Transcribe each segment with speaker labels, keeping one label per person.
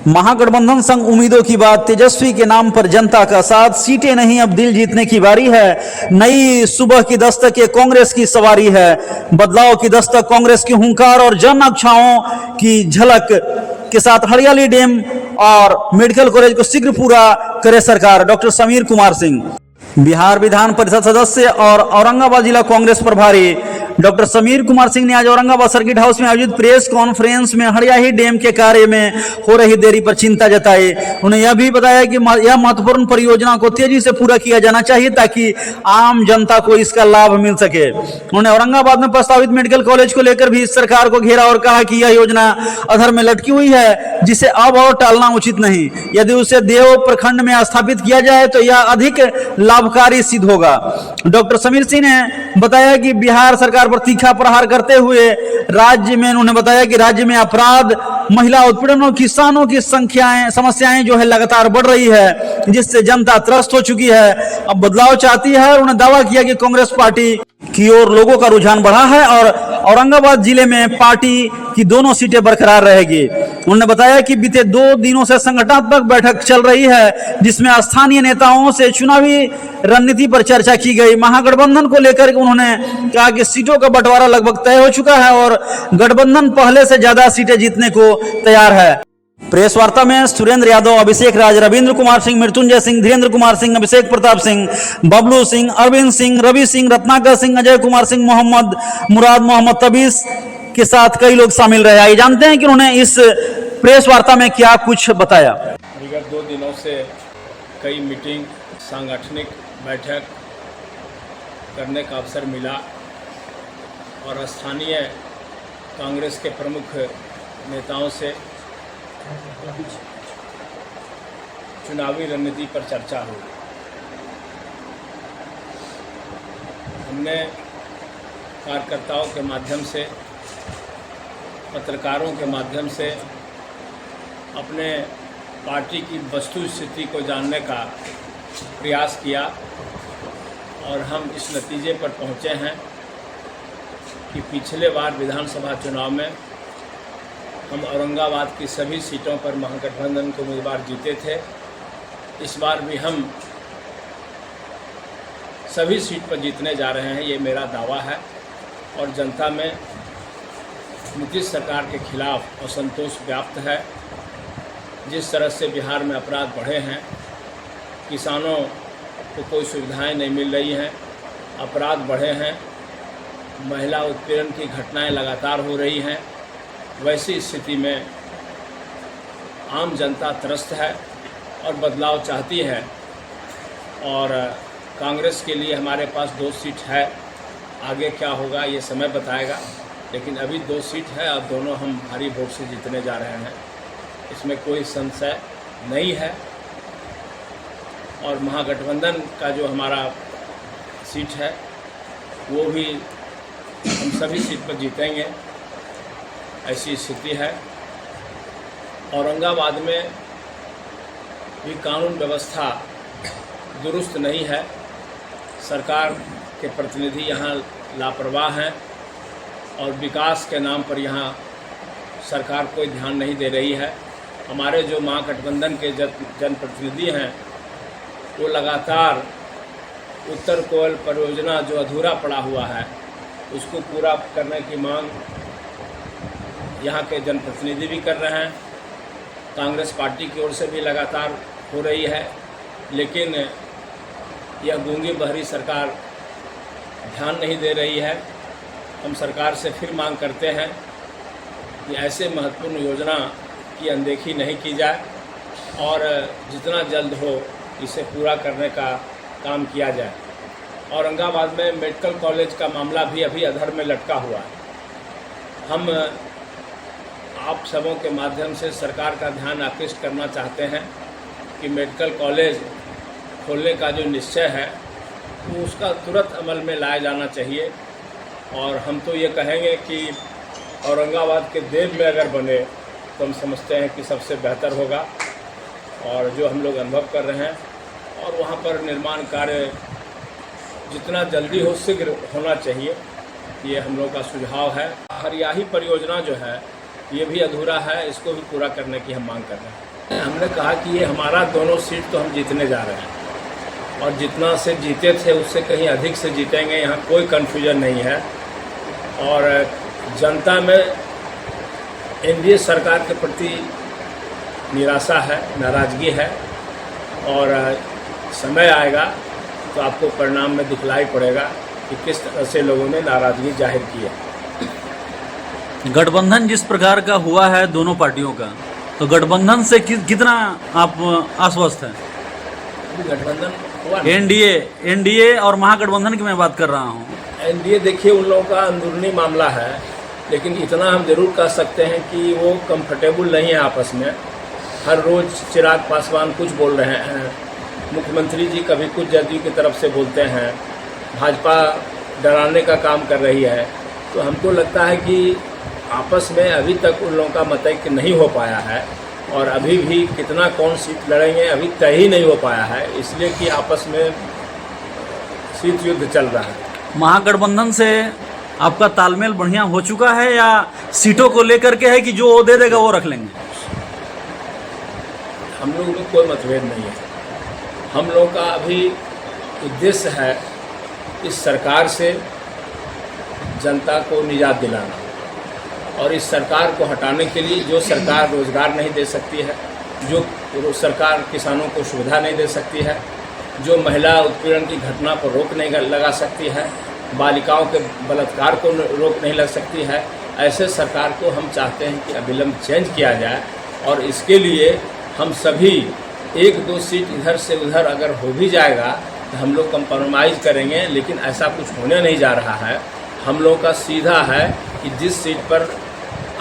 Speaker 1: महागठबंधन संग उम्मीदों की बात, तेजस्वी के नाम पर जनता का साथ, सीटें नहीं अब दिल जीतने की बारी है। नई सुबह की दस्तक ये कांग्रेस की सवारी है, बदलाव की दस्तक कांग्रेस की हुंकार और जन आकांक्षाओं की झलक के साथ हरियाली डैम और मेडिकल कॉलेज को शीघ्र पूरा करे सरकार। डॉक्टर समीर कुमार सिंह बिहार विधान परिषद सदस्य और औरंगाबाद जिला कांग्रेस प्रभारी डॉक्टर समीर कुमार सिंह ने आज औरंगाबाद सर्किट हाउस में आयोजित प्रेस कॉन्फ्रेंस में हरियाही डैम के कार्य में हो रही देरी पर चिंता जताई। उन्हें यह भी बताया कि यह महत्वपूर्ण परियोजना को तेजी से पूरा किया जाना चाहिए ताकि आम जनता को इसका लाभ मिल सके। उन्होंने औरंगाबाद में प्रस्तावित मेडिकल कॉलेज को लेकर भी सरकार को घेरा और कहा कि यह योजना अधर में लटकी हुई है, जिसे अब और टालना उचित नहीं। यदि उसे देव प्रखंड में स्थापित किया जाए तो यह अधिक लाभकारी सिद्ध होगा। डॉक्टर समीर सिंह ने बताया कि बिहार सरकार पर तीखा प्रहार करते हुए राज्य में उन्होंने बताया कि राज्य में अपराध, महिला उत्पीड़न और किसानों की समस्याएं जो है लगातार बढ़ रही है, जिससे जनता त्रस्त हो चुकी है, अब बदलाव चाहती है। और उन्होंने दावा किया कि कांग्रेस पार्टी की ओर लोगों का रुझान बढ़ा है और औरंगाबाद जिले में पार्टी की दोनों सीटें बरकरार रहेगी। उन्होंने बताया कि बीते 2 दिनों से संगठनात्मक बैठक चल रही है, जिसमें स्थानीय नेताओं से चुनावी रणनीति पर चर्चा की गई। महागठबंधन को लेकर उन्होंने कहा कि सीटों का बंटवारा लगभग तय हो चुका है और गठबंधन पहले से ज्यादा सीटें जीतने को तैयार है। प्रेस वार्ता में सुरेंद्र यादव, अभिषेक राज, रविंद्र कुमार सिंह, मृत्युंजय सिंह, धीरेन्द्र कुमार सिंह, अभिषेक प्रताप सिंह, बबलू सिंह, अरविंद सिंह, रवि सिंह, रत्नाकर सिंह, अजय कुमार सिंह, मोहम्मद मुराद, मोहम्मद तबीस के साथ कई लोग शामिल रहे। आइए जानते हैं कि उन्होंने इस प्रेस वार्ता में क्या कुछ बताया।
Speaker 2: विगत 2 दिनों से कई मीटिंग, सांगठनिक बैठक करने का अवसर मिला और स्थानीय कांग्रेस के प्रमुख नेताओं से चुनावी रणनीति पर चर्चा हुई। हमने कार्यकर्ताओं के माध्यम से, पत्रकारों के माध्यम से अपने पार्टी की वस्तु स्थिति को जानने का प्रयास किया और हम इस नतीजे पर पहुंचे हैं कि पिछले बार विधानसभा चुनाव में हम औरंगाबाद की सभी सीटों पर महागठबंधन के उम्मीदवार जीते थे। इस बार भी हम सभी सीट पर जीतने जा रहे हैं, ये मेरा दावा है। और जनता में नीतीश सरकार के खिलाफ असंतोष व्याप्त है। जिस तरह से बिहार में अपराध बढ़े हैं, किसानों को कोई सुविधाएं नहीं मिल रही हैं, अपराध बढ़े हैं, महिला उत्पीड़न की घटनाएं लगातार हो रही हैं, वैसी स्थिति में आम जनता त्रस्त है और बदलाव चाहती है। और कांग्रेस के लिए हमारे पास 2 सीट है, आगे क्या होगा ये समय बताएगा, लेकिन अभी 2 सीट है और दोनों हम भारी वोट से जीतने जा रहे हैं, इसमें कोई संशय नहीं है। और महागठबंधन का जो हमारा सीट है वो भी हम सभी सीट पर जीतेंगे, ऐसी स्थिति है। औरंगाबाद में भी कानून व्यवस्था दुरुस्त नहीं है, सरकार के प्रतिनिधि यहाँ लापरवाह हैं और विकास के नाम पर यहाँ सरकार कोई ध्यान नहीं दे रही है। हमारे जो महागठबंधन के जनप्रतिनिधि हैं वो लगातार उत्तर कोयल परियोजना जो अधूरा पड़ा हुआ है उसको पूरा करने की मांग यहाँ के जनप्रतिनिधि भी कर रहे हैं, कांग्रेस पार्टी की ओर से भी लगातार हो रही है। लेकिन यह गूंगी बहरी सरकार ध्यान नहीं दे रही है। हम सरकार से फिर मांग करते हैं कि ऐसे महत्वपूर्ण योजना की अनदेखी नहीं की जाए और जितना जल्द हो इसे पूरा करने का काम किया जाए। औरंगाबाद में मेडिकल कॉलेज का मामला भी अभी अधर में लटका हुआ है। हम आप सबों के माध्यम से सरकार का ध्यान आकृष्ट करना चाहते हैं कि मेडिकल कॉलेज खोलने का जो निश्चय है वो उसका तुरंत अमल में लाया जाना चाहिए। और हम तो ये कहेंगे कि औरंगाबाद के देव में अगर बने तो हम समझते हैं कि सबसे बेहतर होगा, और जो हम लोग अनुभव कर रहे हैं, और वहाँ पर निर्माण कार्य जितना जल्दी हो शीघ्र होना चाहिए, ये हम लोग का सुझाव है। हरियाही परियोजना जो है ये भी अधूरा है, इसको भी पूरा करने की हम मांग कर रहे हैं। हमने कहा कि ये हमारा दोनों सीट तो हम जीतने जा रहे हैं और जितना से जीते थे उससे कहीं अधिक से जीतेंगे, यहाँ कोई कन्फ्यूजन नहीं है। और जनता में एनडीए सरकार के प्रति निराशा है, नाराज़गी है और समय आएगा तो आपको परिणाम में दिखलाई पड़ेगा कि किस तरह से लोगों ने नाराज़गी जाहिर की है।
Speaker 1: गठबंधन जिस प्रकार का हुआ है दोनों पार्टियों का, तो गठबंधन से कितना आप आश्वस्त हैं?
Speaker 2: गठबंधन हुआ,
Speaker 1: एनडीए और महागठबंधन की मैं बात कर रहा हूँ।
Speaker 2: एनडीए देखिए उन लोगों का अंदरूनी मामला है, लेकिन इतना हम जरूर कह सकते हैं कि वो कंफर्टेबल नहीं है आपस में। हर रोज़ चिराग पासवान कुछ बोल रहे हैं, मुख्यमंत्री जी कभी कुछ जदयू की तरफ से बोलते हैं, भाजपा डराने का काम कर रही है। तो हमको लगता है कि आपस में अभी तक उन लोगों का मतैक्य नहीं हो पाया है और अभी भी कितना कौन सीट लड़ेंगे अभी तय ही नहीं हो पाया है, इसलिए कि आपस में सीट युद्ध चल रहा है।
Speaker 1: महागठबंधन से आपका तालमेल बढ़िया हो चुका है या सीटों को लेकर के है कि जो वो दे देगा वो रख लेंगे?
Speaker 2: हम लोगों में कोई मतभेद नहीं है। हम लोगों का अभी उद्देश्य है इस सरकार से जनता को निजात दिलाना और इस सरकार को हटाने के लिए, जो सरकार रोज़गार नहीं दे सकती है, जो सरकार किसानों को सुविधा नहीं दे सकती है, जो महिला उत्पीड़न की घटना पर रोक नहीं लगा सकती है, बालिकाओं के बलात्कार को रोक नहीं लग सकती है, ऐसे सरकार को हम चाहते हैं कि अविलंब चेंज किया जाए। और इसके लिए हम सभी 1-2 सीट इधर से उधर अगर हो भी जाएगा तो हम लोग कंप्रोमाइज़ करेंगे, लेकिन ऐसा कुछ होने नहीं जा रहा है। हम लोगों का सीधा है कि जिस सीट पर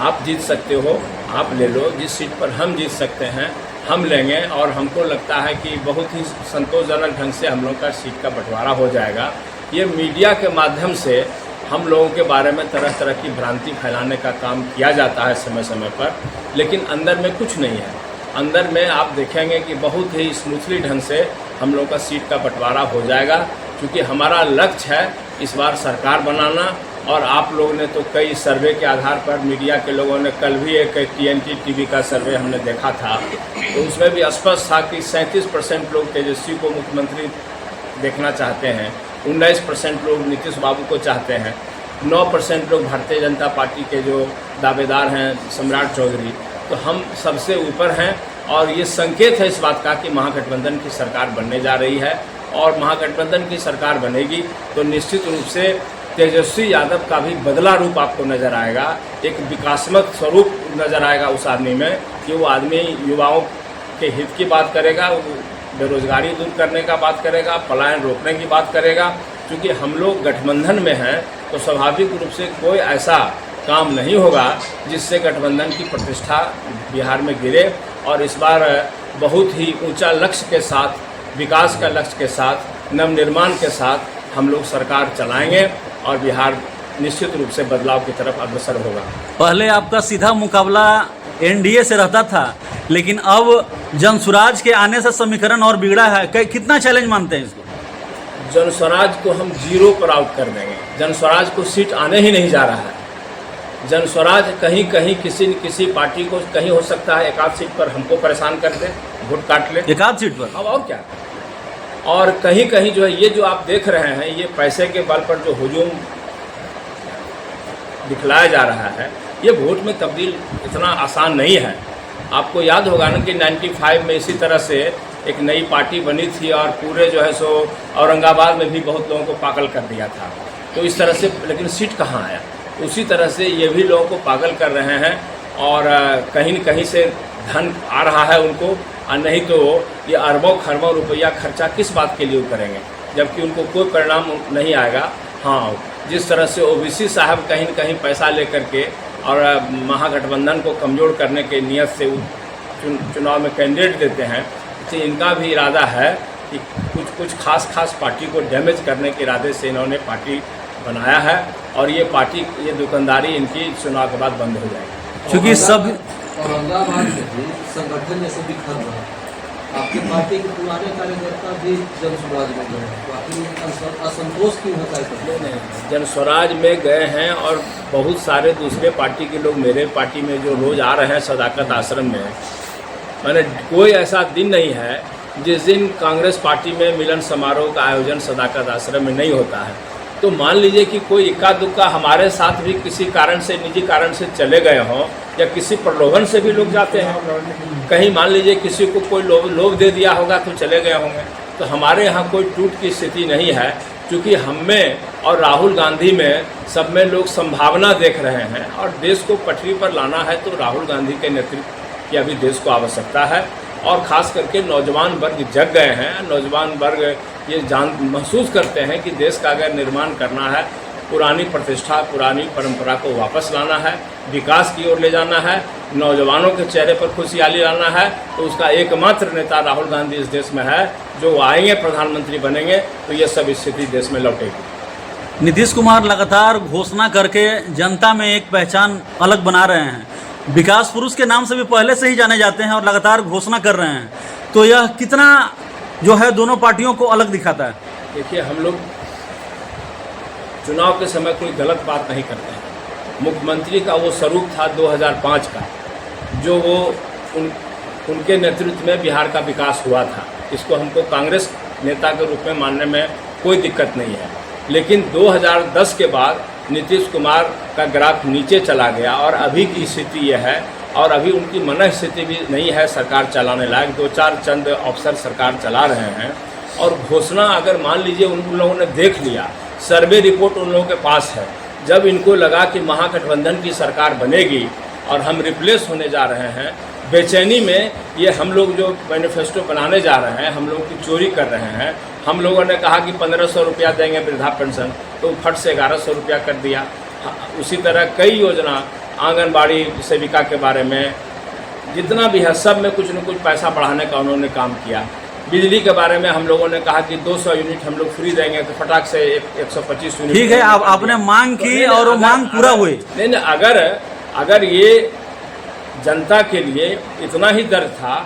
Speaker 2: आप जीत सकते हो आप ले लो, जिस सीट पर हम जीत सकते हैं हम लेंगे। और हमको लगता है कि बहुत ही संतोषजनक ढंग से हम लोगों का सीट का बंटवारा हो जाएगा। ये मीडिया के माध्यम से हम लोगों के बारे में तरह तरह की भ्रांति फैलाने का काम किया जाता है समय समय पर, लेकिन अंदर में कुछ नहीं है। अंदर में आप देखेंगे कि बहुत ही स्मूथली ढंग से हम लोगों का सीट का बंटवारा हो जाएगा, क्योंकि हमारा लक्ष्य है इस बार सरकार बनाना। और आप लोगों ने तो कई सर्वे के आधार पर, मीडिया के लोगों ने कल भी एक TNT टीवी का सर्वे हमने देखा था, तो उसमें भी स्पष्ट था कि 37% लोग तेजस्वी को मुख्यमंत्री देखना चाहते हैं, 19% लोग नीतीश बाबू को चाहते हैं, 9% लोग भारतीय जनता पार्टी के जो दावेदार हैं सम्राट चौधरी, तो हम सबसे ऊपर हैं। और ये संकेत है इस बात का कि महागठबंधन की सरकार बनने जा रही है और महागठबंधन की सरकार बनेगी तो निश्चित रूप से तेजस्वी यादव का भी बदला रूप आपको नज़र आएगा, एक विकासात्मक स्वरूप नज़र आएगा उस आदमी में कि वो आदमी युवाओं के हित की बात करेगा, बेरोजगारी दूर करने का बात करेगा, पलायन रोकने की बात करेगा। क्योंकि हम लोग गठबंधन में हैं तो स्वाभाविक रूप से कोई ऐसा काम नहीं होगा जिससे गठबंधन की प्रतिष्ठा बिहार में गिरे। और इस बार बहुत ही ऊंचा लक्ष्य के साथ, विकास का लक्ष्य के साथ, नवनिर्माण के साथ हम लोग सरकार चलाएंगे और बिहार निश्चित रूप से बदलाव की तरफ अग्रसर होगा।
Speaker 1: पहले आपका सीधा मुकाबला एनडीए से रहता था, लेकिन अब जनसुराज के आने से समीकरण और बिगड़ा है। कितना चैलेंज मानते हैं इसको?
Speaker 2: जनस्वराज को हम 0 पर आउट कर देंगे। जनस्वराज को सीट आने ही नहीं जा रहा है। जनस्वराज कहीं कहीं किसी न किसी पार्टी को कहीं हो सकता है एकाध सीट पर हमको परेशान कर दे, वोट काट ले
Speaker 1: एकाध सीट पर।
Speaker 2: अब और क्या। और कहीं कहीं जो है ये जो आप देख रहे हैं, ये पैसे के बल पर जो हुजूम दिखलाया जा रहा है, ये वोट में तब्दील इतना आसान नहीं है। आपको याद होगा ना कि 95 में इसी तरह से एक नई पार्टी बनी थी और पूरे जो है सो औरंगाबाद में भी बहुत लोगों को पागल कर दिया था। तो इस तरह से, लेकिन सीट कहाँ आया? उसी तरह से ये भी लोगों को पागल कर रहे हैं और कहीं न कहीं से धन आ रहा है उनको, और नहीं तो ये अरबों खरबों रुपया खर्चा किस बात के लिए करेंगे जबकि उनको कोई परिणाम नहीं आएगा। हाँ, जिस तरह से ओबीसी साहब कहीं न कहीं पैसा लेकर के और महागठबंधन को कमज़ोर करने के नियत से चुनाव में कैंडिडेट देते हैं, तो इनका भी इरादा है कि कुछ खास पार्टी को डैमेज करने के इरादे से इन्होंने पार्टी बनाया है और ये पार्टी, ये दुकानदारी इनकी चुनाव के बाद बंद हो जाएगी।
Speaker 1: क्योंकि सब
Speaker 3: औरंगाबाद में भी संगठन जैसे बिखर रहा है, आपकी पार्टी के पुराने कार्यकर्ता भी जनस्वराज में गए, तो असंतोष क्यों होता है?
Speaker 2: नहीं, जनस्वराज में गए हैं और बहुत सारे दूसरे पार्टी के लोग मेरे पार्टी में जो रोज़ आ रहे हैं सदाकत आश्रम में, मैंने कोई ऐसा दिन नहीं है जिस दिन कांग्रेस पार्टी में मिलन समारोह का आयोजन सदाकत आश्रम में नहीं होता है। तो मान लीजिए कि कोई इक्का दुक्का हमारे साथ भी किसी कारण से, निजी कारण से चले गए हों, या किसी प्रलोभन से भी लोग जाते हैं। कहीं मान लीजिए किसी को कोई लोभ दे दिया होगा तो चले गए होंगे। तो हमारे यहाँ कोई टूट की स्थिति नहीं है, क्योंकि हम में और राहुल गांधी में सब में लोग संभावना देख रहे हैं और देश को पटरी पर लाना है। तो राहुल गांधी के नेतृत्व की अभी देश को आवश्यकता है, और ख़ास करके नौजवान वर्ग जग गए हैं। नौजवान वर्ग ये महसूस करते हैं कि देश का अगर निर्माण करना है, पुरानी प्रतिष्ठा, पुरानी परंपरा को वापस लाना है, विकास की ओर ले जाना है, नौजवानों के चेहरे पर खुशहाली लाना है, तो उसका एकमात्र नेता राहुल गांधी इस देश में है। जो आएंगे, प्रधानमंत्री बनेंगे, तो ये सब स्थिति देश में लौटेगी।
Speaker 1: नीतीश कुमार लगातार घोषणा करके जनता में एक पहचान अलग बना रहे हैं। विकास पुरुष के नाम से भी पहले से ही जाने जाते हैं और लगातार घोषणा कर रहे हैं। तो यह कितना जो है दोनों पार्टियों को अलग दिखाता है?
Speaker 2: देखिए, हम लोग चुनाव के समय कोई गलत बात नहीं करते हैं। मुख्यमंत्री का वो स्वरूप था 2005 का, जो वो उनके नेतृत्व में बिहार का विकास हुआ था। इसको हमको कांग्रेस नेता के रूप में मानने में कोई दिक्कत नहीं है। लेकिन 2010 के बाद नीतीश कुमार का ग्राफ नीचे चला गया और अभी की स्थिति यह है, और अभी उनकी मन स्थिति भी नहीं है सरकार चलाने लायक। 2-4 चंद अफसर सरकार चला रहे हैं, और घोषणा अगर मान लीजिए उन लोगों ने देख लिया, सर्वे रिपोर्ट उन लोगों के पास है। जब इनको लगा कि महागठबंधन की सरकार बनेगी और हम रिप्लेस होने जा रहे हैं, बेचैनी में ये हम लोग जो मैनिफेस्टो बनाने जा रहे हैं, हम लोग की चोरी कर रहे हैं। हम लोगों ने कहा कि 1500 रुपया देंगे वृद्धा पेंशन, तो फट से 1100 रुपया कर दिया। उसी तरह कई योजना, आंगनबाड़ी सेविका के बारे में, जितना भी है सब में कुछ न कुछ पैसा बढ़ाने का उन्होंने काम किया। बिजली के बारे में हम लोगों ने कहा कि 200 यूनिट हम लोग फ्री देंगे, तो फटाक से 125 यूनिट।
Speaker 1: ठीक है, आपने मांग की और वो मांग पूरा हुई।
Speaker 2: नहीं, अगर ये जनता के लिए इतना ही दर्द था,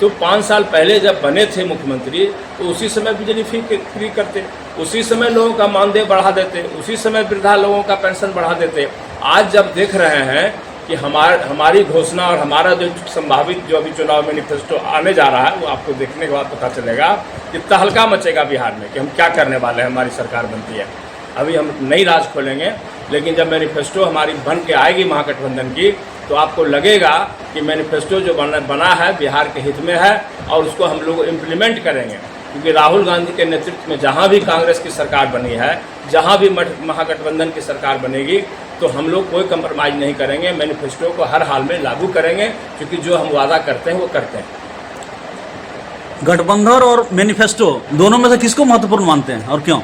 Speaker 2: तो 5 साल पहले जब बने थे मुख्यमंत्री, तो उसी समय बिजली फ्री करते, उसी समय लोगों का मानदेय बढ़ा देते, उसी समय वृद्धा लोगों का पेंशन बढ़ा देते। आज जब देख रहे हैं कि हमारी घोषणा और हमारा जो संभावित जो अभी चुनाव मैनिफेस्टो आने जा रहा है, वो आपको देखने के बाद पता चलेगा कि तहलका मचेगा बिहार में कि हम क्या करने वाले हैं। हमारी सरकार बनती है, अभी हम नई राज खोलेंगे, लेकिन जब मैनिफेस्टो हमारी बन के आएगी महागठबंधन की, तो आपको लगेगा कि मैनिफेस्टो जो बना है बिहार के हित में है, और उसको हम लोग इम्प्लीमेंट करेंगे। क्योंकि राहुल गांधी के नेतृत्व में जहाँ भी कांग्रेस की सरकार बनी है, जहाँ भी महागठबंधन की सरकार बनेगी, तो हम लोग कोई कंप्रोमाइज़ नहीं करेंगे। मैनिफेस्टो को हर हाल में लागू करेंगे, क्योंकि जो हम वादा करते हैं वो करते हैं।
Speaker 1: गठबंधन और मैनिफेस्टो दोनों में से किसको महत्वपूर्ण मानते हैं और क्यों?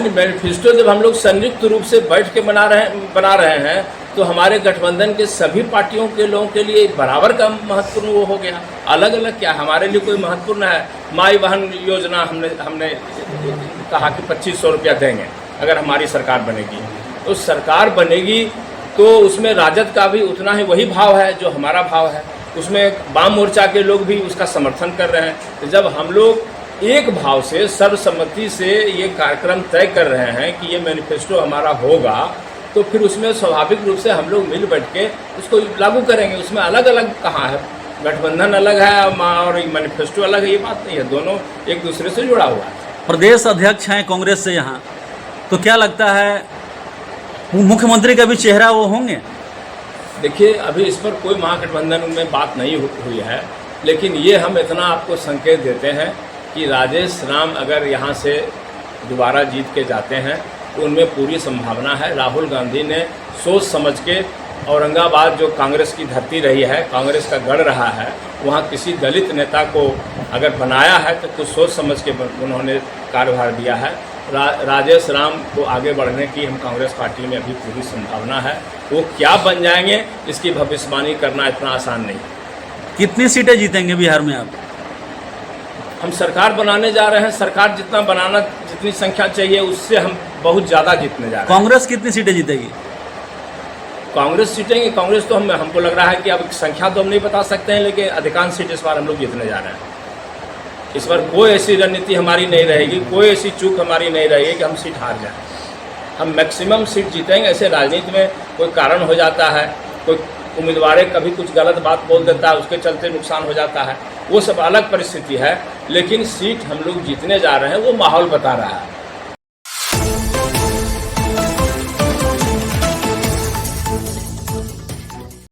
Speaker 2: मैनिफेस्टो जब हम लोग संयुक्त रूप से बैठ के बना रहे हैं, तो हमारे गठबंधन के सभी पार्टियों के लोगों के लिए बराबर का महत्वपूर्ण वो हो गया। अलग अलग क्या, हमारे लिए कोई महत्वपूर्ण है? माई बहन योजना हमने कहा कि 2500 रुपया देंगे अगर हमारी सरकार बनेगी। तो सरकार बनेगी तो उसमें राजद का भी उतना ही वही भाव है जो हमारा भाव है, उसमें वाम मोर्चा के लोग भी उसका समर्थन कर रहे हैं। तो जब हम लोग एक भाव से, सर्वसम्मति से ये कार्यक्रम तय कर रहे हैं कि ये मैनिफेस्टो हमारा होगा, तो फिर उसमें स्वाभाविक रूप से हम लोग मिल बैठ के उसको लागू करेंगे। उसमें अलग अलग कहाँ है, गठबंधन अलग है और मैनिफेस्टो अलग है, ये बात नहीं है। दोनों एक दूसरे से जुड़ा हुआ है।
Speaker 1: प्रदेश अध्यक्ष हैं कांग्रेस से यहाँ, तो क्या लगता है मुख्यमंत्री का भी चेहरा वो होंगे?
Speaker 2: देखिए, अभी इस पर कोई महागठबंधन में बात नहीं हुई है, लेकिन ये हम इतना आपको संकेत देते हैं कि राजेश राम अगर यहाँ से दोबारा जीत के जाते हैं तो उनमें पूरी संभावना है। राहुल गांधी ने सोच समझ के औरंगाबाद जो कांग्रेस की धरती रही है, कांग्रेस का गढ़ रहा है, वहाँ किसी दलित नेता को अगर बनाया है तो कुछ सोच समझ के उन्होंने कार्यभार दिया है। राजेश राम को आगे बढ़ने की हम कांग्रेस पार्टी में अभी पूरी संभावना है। वो क्या बन जाएंगे इसकी भविष्यवाणी करना इतना आसान नहीं।
Speaker 1: कितनी सीटें जीतेंगे बिहार में आप?
Speaker 2: हम सरकार बनाने जा रहे हैं, सरकार जितनी संख्या चाहिए उससे हम बहुत ज़्यादा जीतने जा रहे हैं।
Speaker 1: कांग्रेस कितनी सीटें जीतेगी?
Speaker 2: कांग्रेस जीतेंगे, कांग्रेस तो हमको लग रहा है कि अब संख्या तो हम नहीं बता सकते हैं, लेकिन अधिकांश सीट इस बार हम लोग जीतने जा रहे हैं। इस बार कोई ऐसी रणनीति हमारी नहीं रहेगी, कोई ऐसी चूक हमारी नहीं रहेगी कि हम सीट हार जाएं। हम मैक्सिमम सीट जीतेंगे। ऐसे राजनीति में कोई कारण हो जाता है, कोई उम्मीदवार कभी कुछ गलत बात बोल देता है, उसके चलते नुकसान हो जाता है, वो सब अलग परिस्थिति है। लेकिन सीट हम लोग जीतने जा रहे हैं वो माहौल बता रहा है।